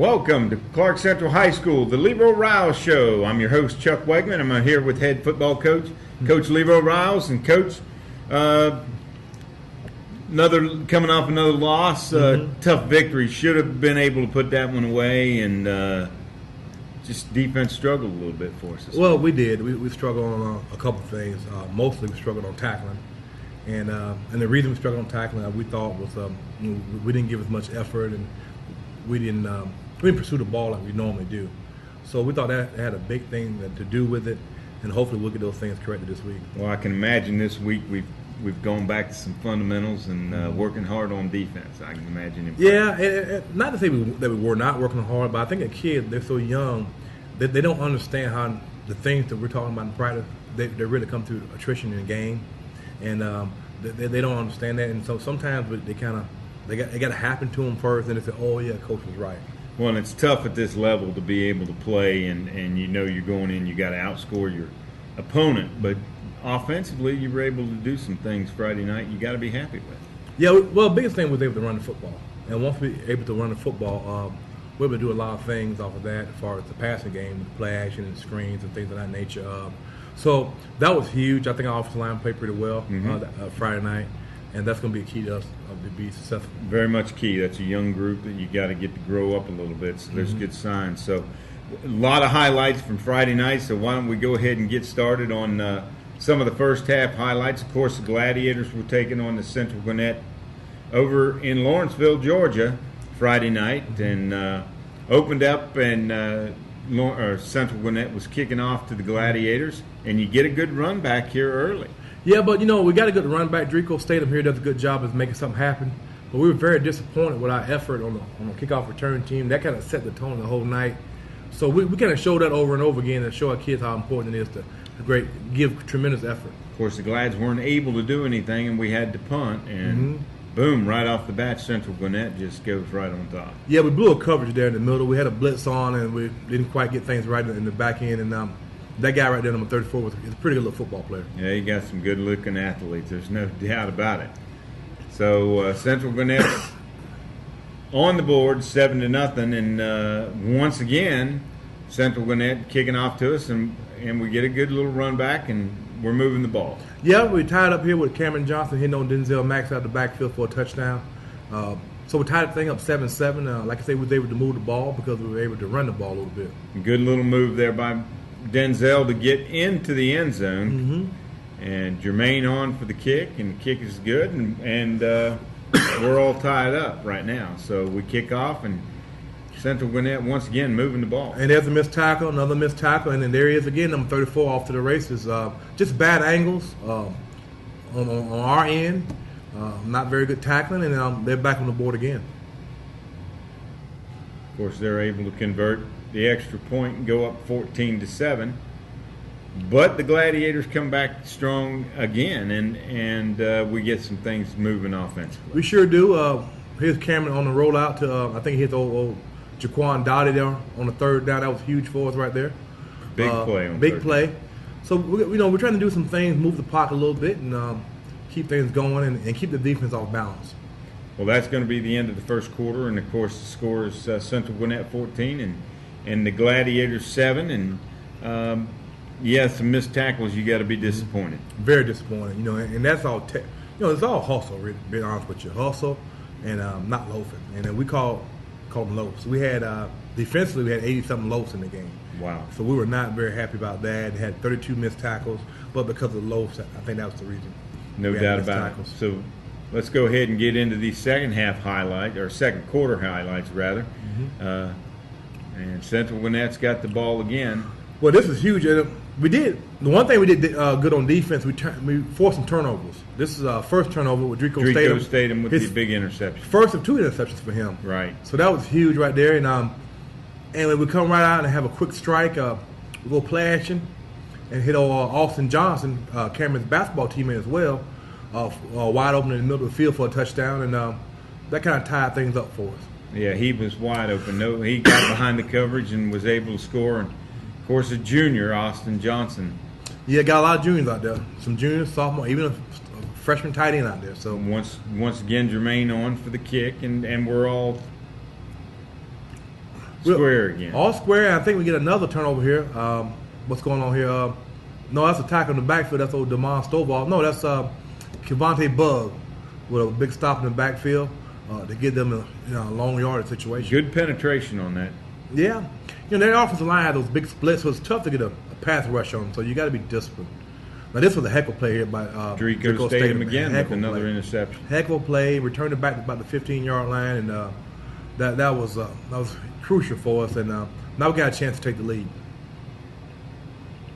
Welcome to Clarke Central High School, the Leroy Ryals Show. I'm your host, Chuck Wegman. I'm here with head football coach, Coach Leroy Ryals, and Coach, coming off another loss, tough victory. Should have been able to put that one away, and just defense struggled a little bit for us. Well, we did. We struggled on a couple of things. Mostly we struggled on tackling. And the reason we struggled on tackling, we thought was we didn't give as much effort, and we didn't pursue the ball like we normally do. So we thought that had a big thing to do with it, and hopefully we'll get those things corrected this week. Well, I can imagine this week we've gone back to some fundamentals and working hard on defense. I can imagine. And not to say that we were not working hard, but I think the kids, they're so young that they don't understand how the things that we're talking about in practice, they really come through attrition in the game, and they don't understand that, and so sometimes they got to happen to them first, and they say, "Oh yeah, coach was right." Well, and it's tough at this level to be able to play, and you know you're going in, you got to outscore your opponent. But offensively, you were able to do some things Friday night you got to be happy with. Yeah, well, the biggest thing was able to run the football. And once we were able to run the football, we were able to do a lot of things off of that as far as the passing game, the play action and screens and things of that nature. So that was huge. I think our offensive line played pretty well Friday night. And that's going to be a key to us to be successful. Very much key. That's a young group that you got to get to grow up a little bit. So there's good signs. So a lot of highlights from Friday night. So why don't we go ahead and get started on some of the first half highlights. Of course, the Gladiators were taking on the C Gwinnett over in Lawrenceville, Georgia, Friday night, and opened up, and Central Gwinnett was kicking off to the Gladiators, and you get a good run back here early. Yeah, but we got a good run back. Drico Statham here does a good job of making something happen. But we were very disappointed with our effort on the kickoff return team. That kind of set the tone the whole night. So we kind of showed that over and over again and show our kids how important it is to give tremendous effort. Of course, the Glads weren't able to do anything, and we had to punt, and boom, right off the bat, Central Gwinnett just goes right on top. Yeah, we blew a coverage there in the middle. We had a blitz on, and we didn't quite get things right in the back end, and that guy right there, number 34, is a pretty good little football player. Yeah, he got some good-looking athletes. There's no doubt about it. So Central Gwinnett on the board, 7-0, and once again, Central Gwinnett kicking off to us, and we get a good little run back, and we're moving the ball. Yeah, we tied up here with Cameron Johnson hitting on Denzel Max out the backfield for a touchdown. So we tied the thing up 7-7. Like I say, we was able to move the ball because we were able to run the ball a little bit. Good little move there by Denzel to get into the end zone, and Jermaine on for the kick, and the kick is good, and we're all tied up right now. So we kick off, and Central Gwinnett once again moving the ball. And there's a missed tackle, another missed tackle, and then there he is again, number 34 off to the races. Just bad angles on our end, not very good tackling, and they're back on the board again. Of course, they're able to convert the extra point and go up 14-7, but the Gladiators come back strong again, and we get some things moving offensively. We sure do. Here's Cameron on the rollout to I think he hit the old Jaquan Dottie there on the third down. That was huge for us right there. Big play. Big play. So we're trying to do some things, move the pocket a little bit, and keep things going, and keep the defense off balance. Well, that's going to be the end of the first quarter, and of course the score is Central Gwinnett 14 and the Gladiators 7, and some missed tackles. You got to be disappointed. Very disappointed, and that's all. It's all hustle. Really, to be honest with you, hustle and not loafing. And we call them loafs. We had defensively we had 80-something loafs in the game. Wow. So we were not very happy about that. Had 32 missed tackles, but because of the loafs, I think that was the reason. No doubt about it. So let's go ahead and get into these second quarter highlights rather. And Central Gwinnett's got the ball again. Well, this is huge. The one thing we did good on defense. We forced some turnovers. This is our first turnover with Drico Statham with the big interception. First of 2 interceptions for him. Right. So that was huge right there. And when we come right out and have a quick strike, we go play action and hit Austin Johnson, Cameron's basketball teammate as well, wide open in the middle of the field for a touchdown, and that kind of tied things up for us. Yeah, he was wide open. No, he got behind the coverage and was able to score. And of course, a junior, Austin Johnson. Yeah, got a lot of juniors out there. Some juniors, sophomore, even a freshman tight end out there. So once again, Jermaine on for the kick, and we're all square again. All square. I think we get another turnover here. What's going on here? No, that's a tackle in the backfield. That's old Damon Stovall. No, that's Kevontae Bug with a big stop in the backfield to get them a long yardage situation. Good penetration on that. Yeah. Their offensive line had those big splits, so it's tough to get a pass rush on them, so you got to be disciplined. Now, this was a heck of a play here by Drico Statham again with another interception. Heck of a play, returned it back to about the 15-yard line, and that was crucial for us, and now we got a chance to take the lead.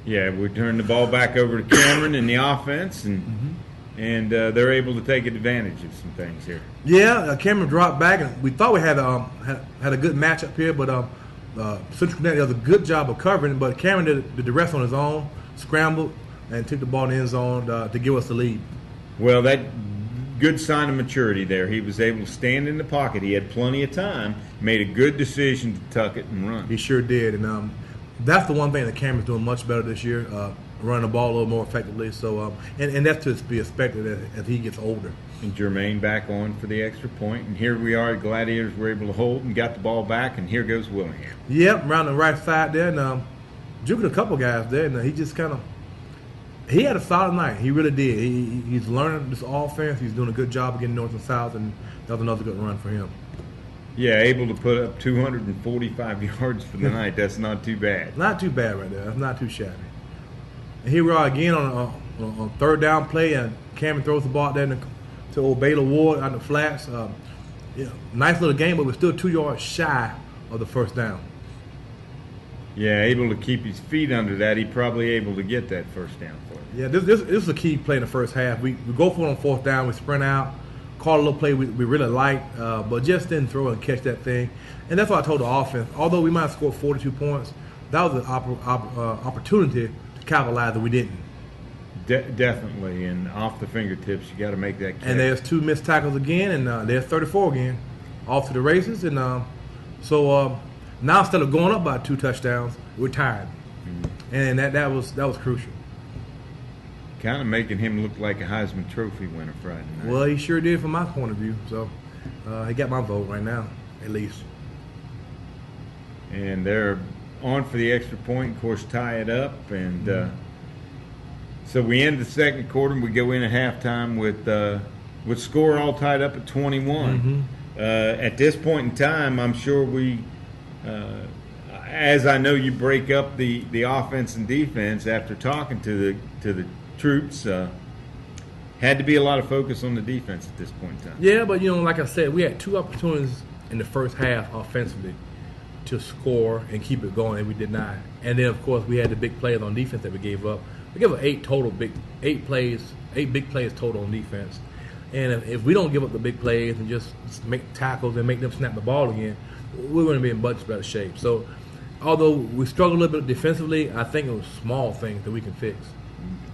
Yeah, we turned the ball back over to Cameron in the offense, and they're able to take advantage of some things here. Yeah, Cameron dropped back, and we thought we had a good matchup here, but Central Gwinnett does a good job of covering, but Cameron did the rest on his own, scrambled, and took the ball in the end zone to give us the lead. Well, that good sign of maturity there. He was able to stand in the pocket. He had plenty of time, made a good decision to tuck it and run. He sure did, and that's the one thing that Cameron's doing much better this year, running the ball a little more effectively. So, and that's to be expected as he gets older. And Jermaine back on for the extra point, and here we are. Gladiators were able to hold and got the ball back, and here goes Willingham. Yep, around the right side there, and juking a couple guys there, and he just he had a solid night. He really did. He's learning this offense. He's doing a good job of getting north and south, and that was another good run for him. Yeah, able to put up 245 yards for the night. That's not too bad. Not too bad right there. That's not too shabby. And here we are again on third down play, and Cameron throws the ball out there to old Baylor Ward on the flats. Nice little game, but we're still 2 yards shy of the first down. Yeah, able to keep his feet under that. He probably able to get that first down for him. Yeah, this is a key play in the first half. We go for it on fourth down. We sprint out, call a little play we really liked, but just didn't throw and catch that thing. And that's what I told the offense. Although we might have scored 42 points, that was an opportunity to capitalize that we didn't. Definitely, and off the fingertips, you got to make that catch. And there's 2 missed tackles again, and there's 34 again, off to the races. And so now instead of going up by 2 touchdowns, we're tired, and that was crucial. Kind of making him look like a Heisman Trophy winner Friday night. Well, he sure did from my point of view. So he got my vote right now, at least. And they're on for the extra point, of course, tie it up, and so we end the second quarter, and we go in at halftime with score all tied up at 21. At this point in time, I'm sure we, as I know you break up the offense and defense after talking to the troops, had to be a lot of focus on the defense at this point in time. Yeah, but like I said, we had 2 opportunities in the first half offensively to score and keep it going, and we did not. And then, of course, we had the big plays on defense that we gave up. We gave up 8 big plays total on defense. And if we don't give up the big plays and just make tackles and make them snap the ball again, we're going to be in much better shape. So, although we struggled a little bit defensively, I think it was small things that we can fix.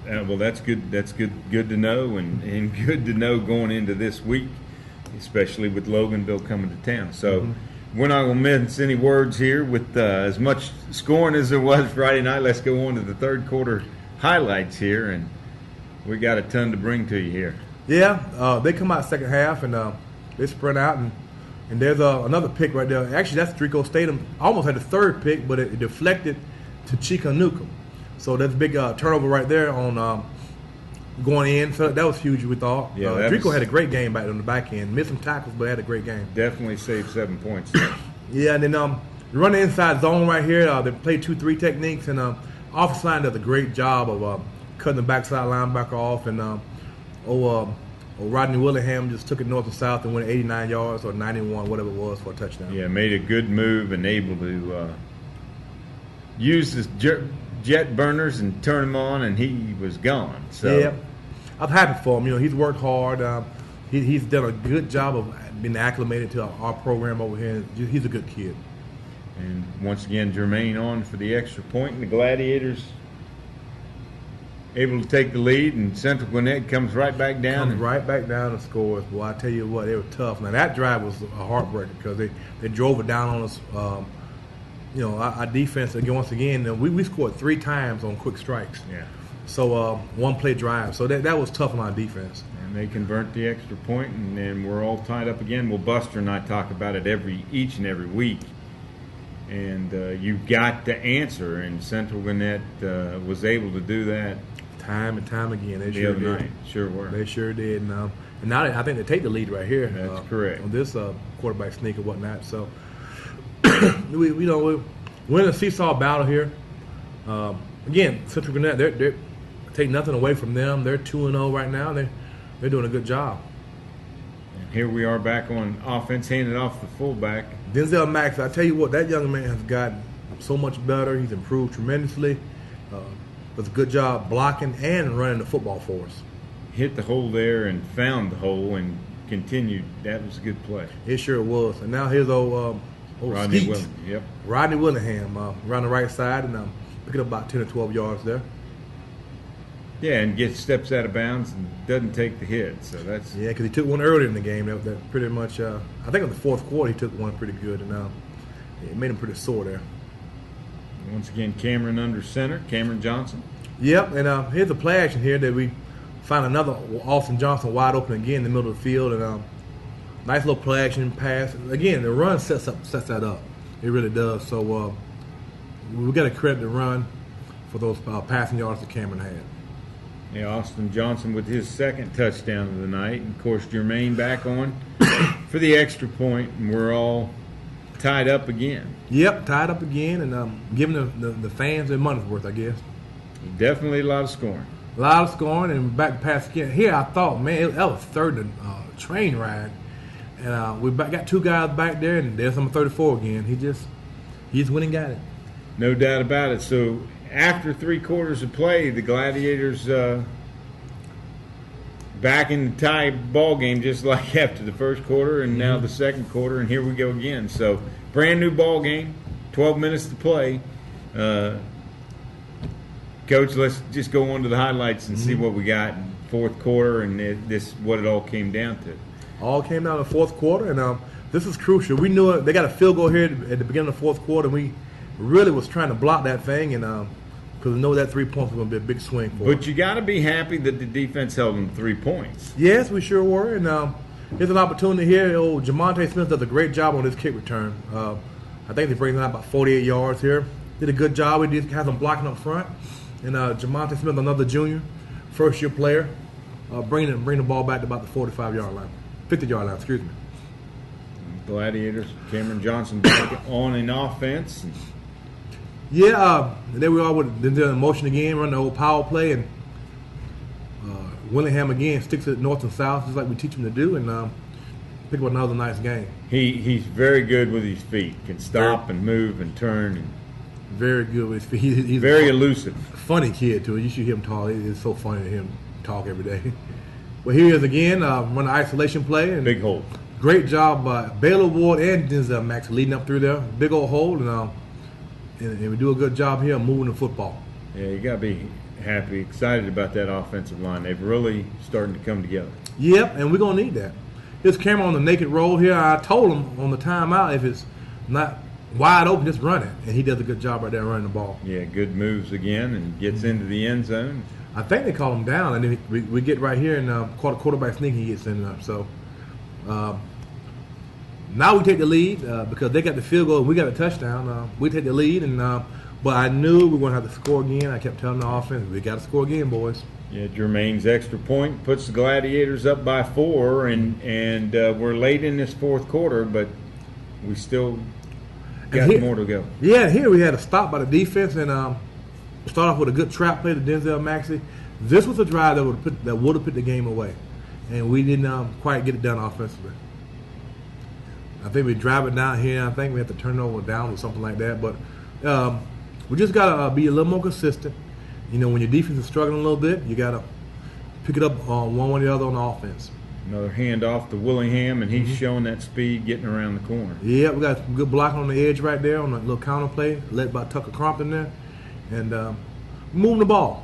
Well, that's good. That's good to know, and good to know going into this week, especially with Loganville coming to town. So we're not going to miss any words here. With as much scoring as there was Friday night, let's go on to the third quarter highlights here, and we got a ton to bring to you here. Yeah, they come out second half, and they sprint out, and there's another pick right there. Actually, that's Drico Statham. Almost had the third pick, but it deflected to Chika Newcomb. So that's a big turnover right there on going in. So that was huge, we thought. Yeah, Drico had a great game back on the back end. Missed some tackles, but had a great game. Definitely saved 7 points. Yeah, and then run the inside zone right here. They play 2-3 techniques, and offensive line does a great job of cutting the backside linebacker off. And Rodney Willingham just took it north and south and went 89 yards or 91, whatever it was, for a touchdown. Yeah, made a good move and able to use his jet burners and turn them on, and he was gone. So yeah, I'm happy for him. He's worked hard. He's done a good job of being acclimated to our program over here. He's a good kid. And once again, Jermaine on for the extra point, and the Gladiators able to take the lead, and Central Gwinnett comes right back down. And scores. Boy, I tell you what, they were tough. Now, that drive was a heartbreaker because they drove it down on us. Our defense, again, once again, we scored 3 times on quick strikes. Yeah. So, one-play drive. So, that was tough on our defense. And they convert the extra point, and then we're all tied up again. Well, Buster and I talk about it each and every week. and you got the answer. And Central Gwinnett was able to do that time and time again. They the sure other did. night. Sure were. They sure did. And now I think they take the lead right here. That's correct. On this quarterback sneak and whatnot. So we're in a seesaw battle here. Again, Central Gwinnett, they're take nothing away from them. They're 2-0 right now. They're doing a good job. And here we are back on offense, handed off the fullback. Denzel Max, I tell you what, that young man has gotten so much better. He's improved tremendously. Does a good job blocking and running the football for us. Hit the hole there and found the hole and continued. That was a good play. It sure was. And now here's old Rodney Skeet. Willingham. Yep. Rodney Willingham around the right side and picking up about 10 or 12 yards there. Yeah, and gets steps out of bounds and doesn't take the hit. So that's Yeah, because he took one earlier in the game. That pretty much, I think in the fourth quarter he took one pretty good, and it made him pretty sore there. once again Cameron under center. Cameron Johnson. Yep, and here's a play action here that we find another Austin Johnson wide open again in the middle of the field, and nice little play action pass. Again, the run sets that up. It really does. So we got to credit the run for those passing yards that Cameron had. Yeah, Austin Johnson with his second touchdown of the night. And of course, Jermaine back on for the extra point, and we're all tied up again. Yep, tied up again, and giving the fans their money's worth, I guess. Definitely a lot of scoring. A lot of scoring, and back pass again. Here, I thought, man, that was third train ride, and we got two guys back there, and there's number 34 again. He just went and got it. No doubt about it. So after 3 quarters of play, the Gladiators back in the tie ball game, just like after the first quarter, and now the second quarter, and here we go again. So brand new ball game, 12 minutes to play. Coach, let's just go on to the highlights and see what we got in fourth quarter, and what it all came down to. All came down in the fourth quarter, and this is crucial. We knew they got a field goal here at the beginning of the fourth quarter, and we really was trying to block that thing, and because we know that 3 points was going to be a big swing for us. But you got to be happy that the defense held them 3 points. Yes, we sure were, and here's an opportunity here. Old Jamonte Smith does a great job on this kick return. I think they bring it out about 48 yards here. Did a good job. We did have them blocking up front. And Jamonte Smith, another junior, first-year player, bring the ball back to about the 45-yard line, 50-yard line, excuse me. Gladiators, Cameron Johnson back on in offense. Yeah, and there we are with the motion again, run the old power play, and Willingham again sticks it north and south, just like we teach him to do, and pick up another nice game. He's very good with his feet, can stop and move and turn. And very good with his feet. He's very elusive. Funny kid, too. You should hear him talk. It's so funny to hear him talk every day. Well, here he is again, run an isolation play. And big hole. Great job by Baylor Ward and Denzel Max leading up through there. Big old hole, and we do a good job here moving the football. Yeah, you got to be happy, excited about that offensive line. They've really starting to come together. Yep, and we're going to need that. Here's Cameron on the naked roll here. I told him on the timeout, if it's not wide open, just run it. And he does a good job right there running the ball. Yeah, good moves again and gets into the end zone. I think they call him down, and then we get right here, and quarterback sneak, he gets in there. So now we take the lead because they got the field goal and we got a touchdown. We take the lead, but I knew we were going to have to score again. I kept telling the offense, we got to score again, boys. Yeah, Jermaine's extra point puts the Gladiators up by 4, and we're late in this fourth quarter, but we still got more to go. Yeah, here we had a stop by the defense, and start off with a good trap play to Denzel Maxey. This was a drive that would have put the game away, and we didn't quite get it done offensively. I think we drive it down here. I think we have to turn it over down or something like that. But we just got to be a little more consistent. You know, when your defense is struggling a little bit, you got to pick it up one way or the other on the offense. Another handoff to Willingham, and he's showing that speed getting around the corner. Yeah, we got some good blocking on the edge right there on a little counter play led by Tucker Crompton there. And moving the ball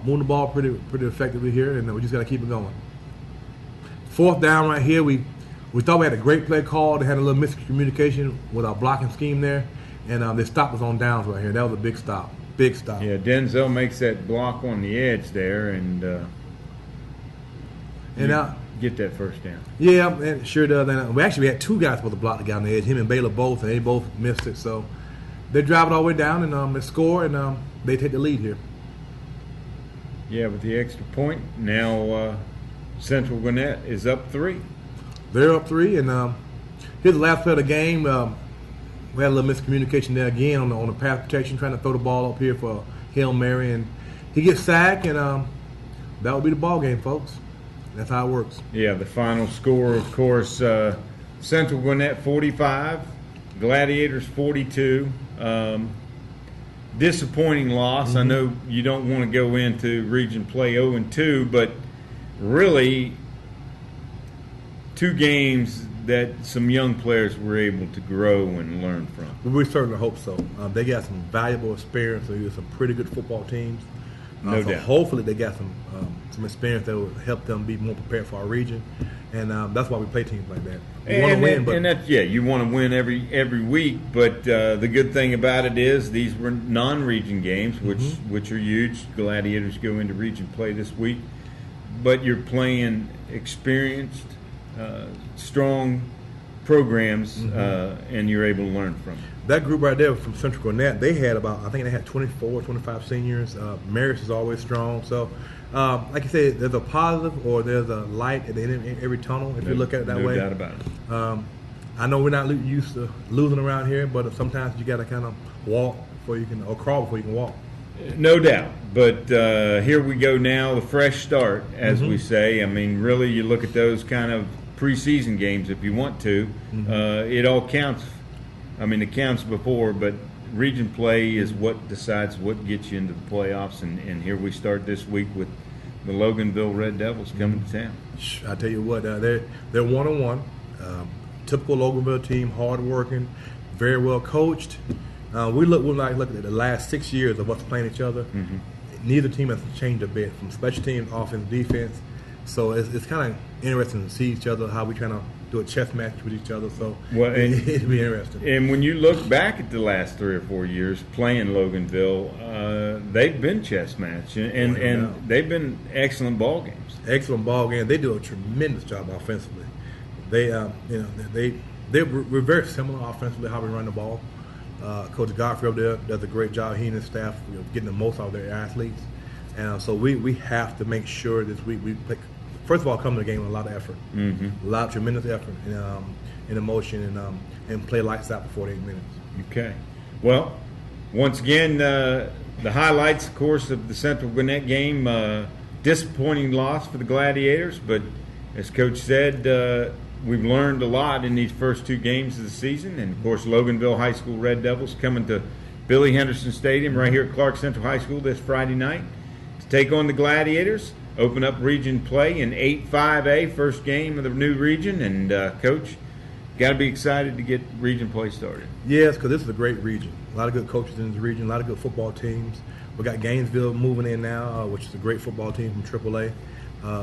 pretty effectively here, and we just got to keep it going. Fourth down right here, we thought we had a great play call. They had a little miscommunication with our blocking scheme there, and they stopped us on downs right here. That was a big stop. Big stop. Yeah, Denzel makes that block on the edge there, and get that first down. Yeah, and sure does. And we actually had two guys supposed to block the guy on the edge, him and Baylor both, and they both missed it. So they drive it all the way down and they score, and they take the lead here. Yeah, with the extra point, now Central Gwinnett is up 3. They're up 3, and here's the last play of the game. We had a little miscommunication there again on the pass protection, trying to throw the ball up here for Hail Mary, and he gets sacked, and that would be the ball game, folks. That's how it works. Yeah, the final score, of course, Central Gwinnett 45, Gladiators 42. Disappointing loss. Mm-hmm. I know you don't want to go into region play 0-2, but really 2 games that some young players were able to grow and learn from. We certainly hope so. They got some valuable experience. They got some pretty good football teams. No so doubt. Hopefully they got some experience that will help them be more prepared for our region, and that's why we play teams like that. We want to win, but you want to win every week. But the good thing about it is these were non-region games, which are huge. Gladiators go into region play this week, but you're playing experienced, strong programs, and you're able to learn from them. That group right there from Central Gwinnett, they had I think they had 24, 25 seniors. Marist is always strong. So, like you said, there's a positive or there's a light at the end of every tunnel if you look at it that way. No doubt about it. I know we're not used to losing around here, but sometimes you got to kind of walk before you can, or crawl before you can walk. No doubt. But here we go now, the fresh start, as we say. I mean, really, you look at those kind of preseason games if you want to. It all counts. I mean, it counts before, but region play is what decides what gets you into the playoffs. And here we start this week with the Loganville Red Devils coming to town. I tell you what, they're 1-1. Typical Loganville team, hard-working, very well coached. We look at the last 6 years of us playing each other. Neither team has changed a bit from special teams, offense, defense. So it's kind of interesting to see each other, how we kind of do a chess match with each other. So it'll be interesting. And when you look back at the last 3 or 4 years playing Loganville, they've been chess match, and they've been excellent ball games. Excellent ball game. They do a tremendous job offensively. We're very similar offensively how we run the ball. Coach Godfrey over there does a great job. He and his staff getting the most out of their athletes. And so we have to make sure that we play, first of all, come to the game with a lot of effort, a lot of tremendous effort and emotion, and play lights out before 8 minutes. Okay. Well, once again, the highlights, of course, of the Central Gwinnett game, disappointing loss for the Gladiators, but as Coach said, we've learned a lot in these first 2 games of the season, and of course, Loganville High School Red Devils coming to Billy Henderson Stadium right here at Clarke Central High School this Friday night to take on the Gladiators, open up region play in 8-5A, first game of the new region, and Coach, got to be excited to get region play started. Yes, because this is a great region. A lot of good coaches in this region, a lot of good football teams. We got Gainesville moving in now, which is a great football team from AAA.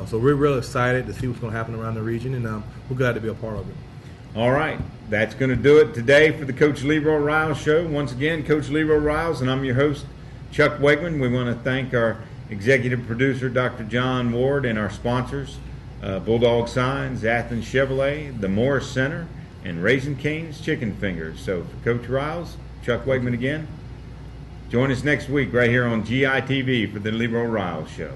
So we're really excited to see what's going to happen around the region, and we're glad to be a part of it. All right, that's going to do it today for the Coach Leroy Ryals Show. Once again, Coach Leroy Ryals, and I'm your host, Chuck Wegman. We want to thank our executive producer, Dr. John Ward, and our sponsors, Bulldog Signs, Athens Chevrolet, the Morris Center, and Raising Cane's Chicken Fingers. So for Coach Ryals, Chuck Wegman again. Join us next week right here on GITV for the Leroy Ryals Show.